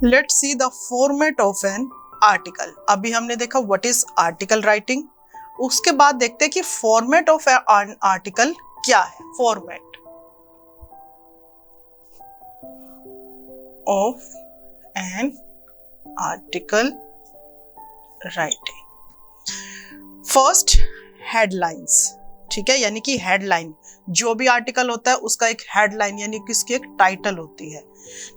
Let's see the format of an article. अभी हमने देखा व्हाट इज आर्टिकल राइटिंग, उसके बाद देखते हैं कि फॉर्मेट ऑफ एन आर्टिकल क्या है। Format of an article writing. First headlines, ठीक है, यानी कि हेडलाइन, जो भी आर्टिकल होता है उसका एक हेडलाइन यानी कि उसकी एक टाइटल होती है।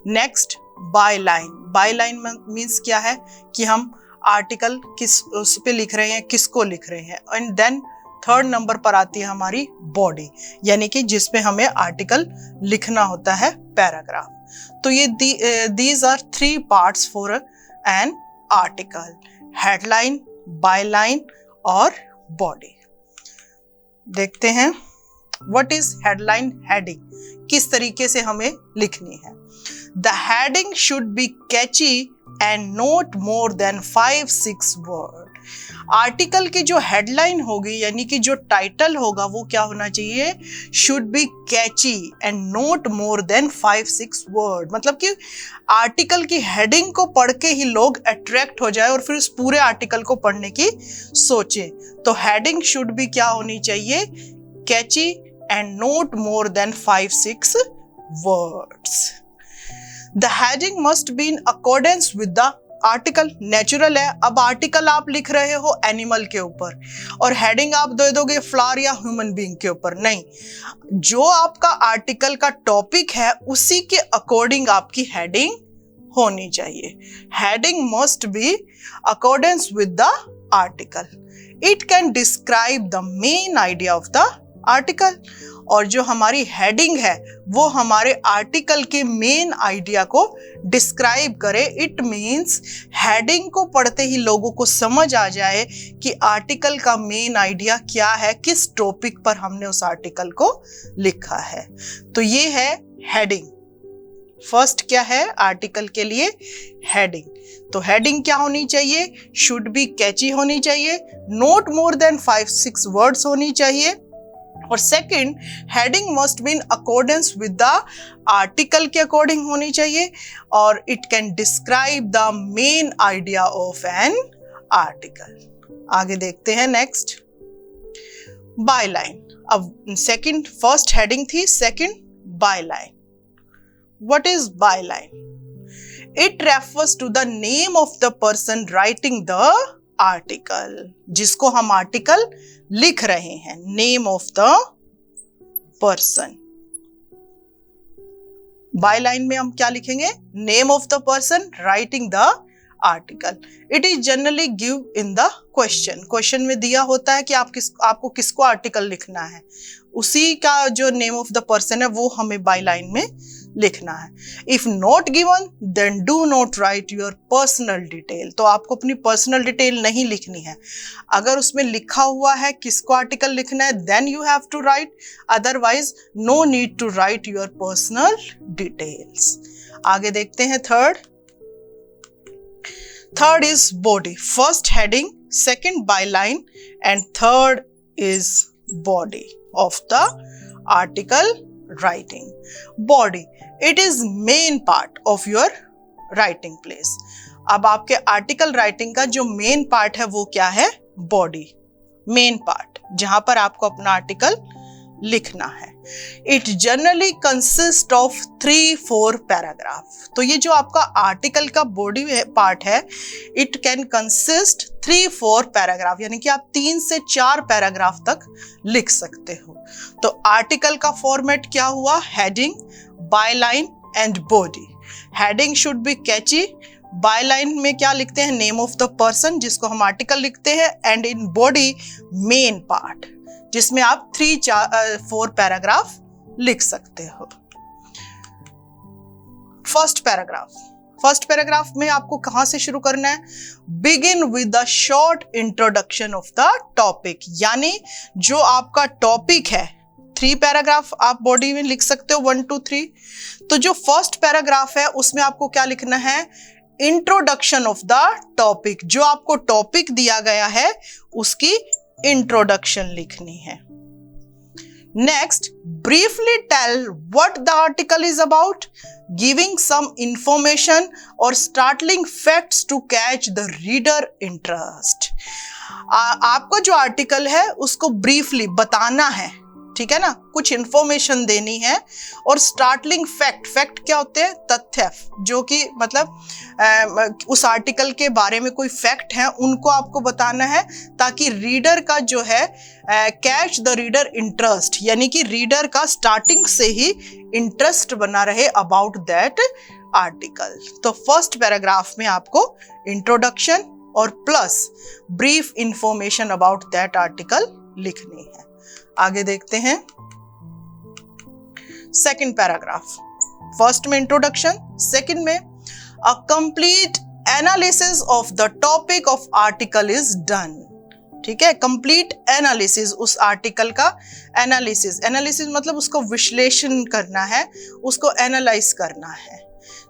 नेक्स्ट बायलाइन, बायलाइन मीन्स क्या है कि हम आर्टिकल किस उस पे लिख रहे हैं, किसको लिख रहे हैं। एंड देन थर्ड नंबर पर आती है हमारी बॉडी, यानी कि जिसपे हमें आर्टिकल लिखना होता है, पैराग्राफ। तो ये these are three parts for an article, headline, byline और बॉडी। देखते हैं व्हाट इज हेडलाइन। हेडिंग किस तरीके से हमें लिखनी है। The heading should be Kainchi and not more than 5-6 word. Article की जो हेडलाइन होगी यानी कि जो टाइटल होगा वो क्या होना चाहिए, should be Kainchi and not more than 5-6 word. मतलब कि आर्टिकल की हेडिंग को पढ़ के ही लोग अट्रैक्ट हो जाए और फिर उस पूरे आर्टिकल को पढ़ने की सोचे। तो हेडिंग शुड बी क्या होनी चाहिए, कैची and not more than 5-6 words. The heading must be in accordance with the article. Natural है, अब आर्टिकल आप लिख रहे हो एनिमल के ऊपर और हेडिंग आप दे दोगे फ्लावर या ह्यूमन बीइंग के ऊपर, नहीं। जो आपका आर्टिकल का टॉपिक है उसी के अकॉर्डिंग आपकी हेडिंग होनी चाहिए। Heading must B accordance with the article. It can describe the main idea of the article. और जो हमारी हेडिंग है वो हमारे आर्टिकल के मेन आइडिया को डिस्क्राइब करे। इट मीन्स हेडिंग को पढ़ते ही लोगों को समझ आ जाए कि आर्टिकल का मेन आइडिया क्या है, किस टॉपिक पर हमने उस आर्टिकल को लिखा है। तो ये है हेडिंग। फर्स्ट क्या है आर्टिकल के लिए, हेडिंग। तो हेडिंग क्या होनी चाहिए, शुड बी कैची होनी चाहिए, नॉट मोर देन 5-6 वर्ड्स होनी चाहिए। और second, heading must be in accordance with the article के अकॉर्डिंग होनी चाहिए और it can describe the main idea of an article. आगे देखते हैं नेक्स्ट, बायलाइन। अब सेकंड, फर्स्ट हेडिंग थी, second byline. What is byline? It refers to the name of the person writing the article, जिसको हम आर्टिकल लिख रहे हैं, name of the person. Byline में हम क्या लिखेंगे, name of the person writing the article. It is generally give in the question. Question में दिया होता है कि आपको किसको आर्टिकल लिखना है, उसी का जो नेम ऑफ द पर्सन है वो हमें बायलाइन में लिखना है। If not given then do not write your personal detail. तो आपको अपनी पर्सनल डिटेल नहीं लिखनी है। अगर उसमें लिखा हुआ है किसको आर्टिकल लिखना है then you have to write, otherwise no need to write your personal details. आगे देखते हैं third. Third is body. First heading, second byline and third is body of the article writing. Body, it is main part of your writing place. अब आपके article writing का जो main part है वो क्या है, बॉडी, मेन पार्ट, जहां पर आपको अपना आर्टिकल लिखना है। It generally consist of 3-4 paragraph. तो ये जो आपका आर्टिकल का बॉडी पार्ट है, इट कैन कंसिस्ट 3-4 पैराग्राफ, यानी कि आप 3 से 4 पैराग्राफ तक लिख सकते हो। तो आर्टिकल का फॉर्मेट क्या हुआ, heading, byline and body. Heading should be catchy, byline में क्या लिखते हैं, नेम ऑफ द पर्सन जिसको हम आर्टिकल लिखते हैं, and in body main part जिसमें आप 3-4 पैराग्राफ लिख सकते हो। फर्स्ट पैराग्राफ, फर्स्ट पैराग्राफ में आपको कहां से शुरू करना है, begin with the short introduction of the topic. यानी जो आपका टॉपिक है, 3 पैराग्राफ आप बॉडी में लिख सकते हो, 1 to 3। तो जो फर्स्ट पैराग्राफ है उसमें आपको क्या लिखना है, इंट्रोडक्शन ऑफ द टॉपिक। जो आपको टॉपिक दिया गया है उसकी इंट्रोडक्शन लिखनी है। Next, briefly tell what the article is about, giving some information or startling facts to catch the reader interest. आपको जो आर्टिकल है उसको ब्रीफली बताना है, ठीक है ना, कुछ इंफॉर्मेशन देनी है, और स्टार्टलिंग फैक्ट क्या होते हैं, तथ्य, जो कि मतलब उस आर्टिकल के बारे में कोई फैक्ट है उनको आपको बताना है, ताकि रीडर का जो है कैच द रीडर इंटरेस्ट, यानी कि रीडर का स्टार्टिंग से ही इंटरेस्ट बना रहे अबाउट दैट आर्टिकल। तो फर्स्ट पैराग्राफ में आपको इंट्रोडक्शन और plus brief information about that article लिखनी है। आगे देखते हैं सेकंड पैराग्राफ। फर्स्ट में इंट्रोडक्शन, सेकंड में a complete analysis of the topic of article is done. ठीक है, कंप्लीट एनालिसिस, उस आर्टिकल का एनालिसिस मतलब उसको विश्लेषण करना है, उसको एनालाइज करना है।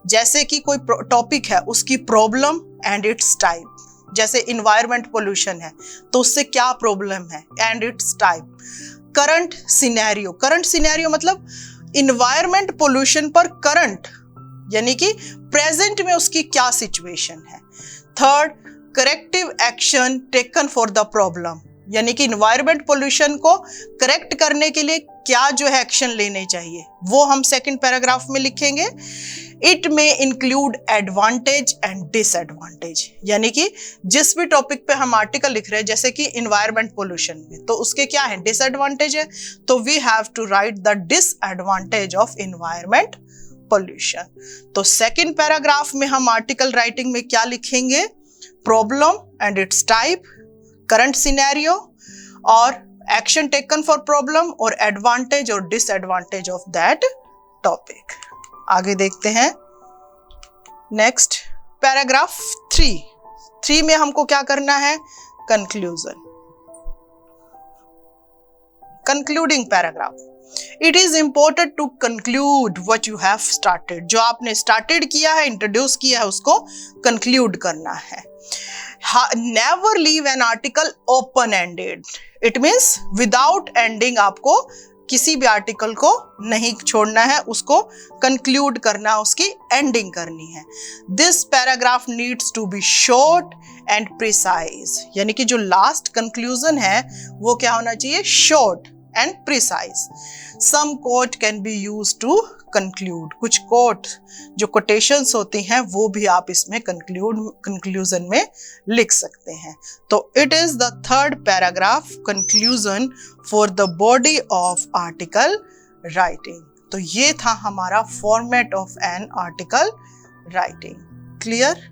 जैसे कि कोई टॉपिक है, उसकी प्रॉब्लम एंड इट्स टाइप, जैसे इन्वायरमेंट पोल्यूशन है तो उससे क्या प्रॉब्लम है, and its type. Current scenario मतलब इन्वायरमेंट पोल्यूशन पर करंट, यानी कि प्रेजेंट में उसकी क्या सिचुएशन है। Third, corrective action taken for the problem, यानी कि इन्वायरमेंट पोल्यूशन को करेक्ट करने के लिए क्या जो है एक्शन लेने चाहिए, वो हम सेकंड पैराग्राफ में लिखेंगे। इट में इंक्लूड एडवांटेज एंड डिसएडवांटेज, यानी कि जिस भी टॉपिक पे हम आर्टिकल लिख रहे हैं, जैसे कि इन्वायरमेंट पोल्यूशन में, तो उसके क्या है, डिसएडवांटेज है, तो we have to write the disadvantage of environment pollution. तो सेकंड पैराग्राफ में हम आर्टिकल राइटिंग में क्या लिखेंगे, problem and its type, current scenario और एक्शन टेकन फॉर प्रॉब्लम, और एडवांटेज और डिसएडवांटेज ऑफ दैट टॉपिक। आगे देखते हैं नेक्स्ट पैराग्राफ 3 में हमको क्या करना है, conclusion, concluding paragraph. It is important to conclude what you have started, जो आपने स्टार्टेड किया है, इंट्रोड्यूस किया है, उसको कंक्लूड करना है। Never leave an article open ended, it means without ending आपको किसी भी आर्टिकल को नहीं छोड़ना है, उसको कंक्लूड करना, उसकी एंडिंग करनी है। This paragraph needs to be short and precise, यानी कि जो लास्ट कंक्लूजन है वो क्या होना चाहिए, short and precise. Some quote can be used to conclude, कुछ कोट जो कोटेशंस होती हैं वो भी आप इसमें कंक्लूजन में लिख सकते हैं। तो it is the third paragraph, conclusion for the body of article writing. तो ये था हमारा format of an article writing. Clear?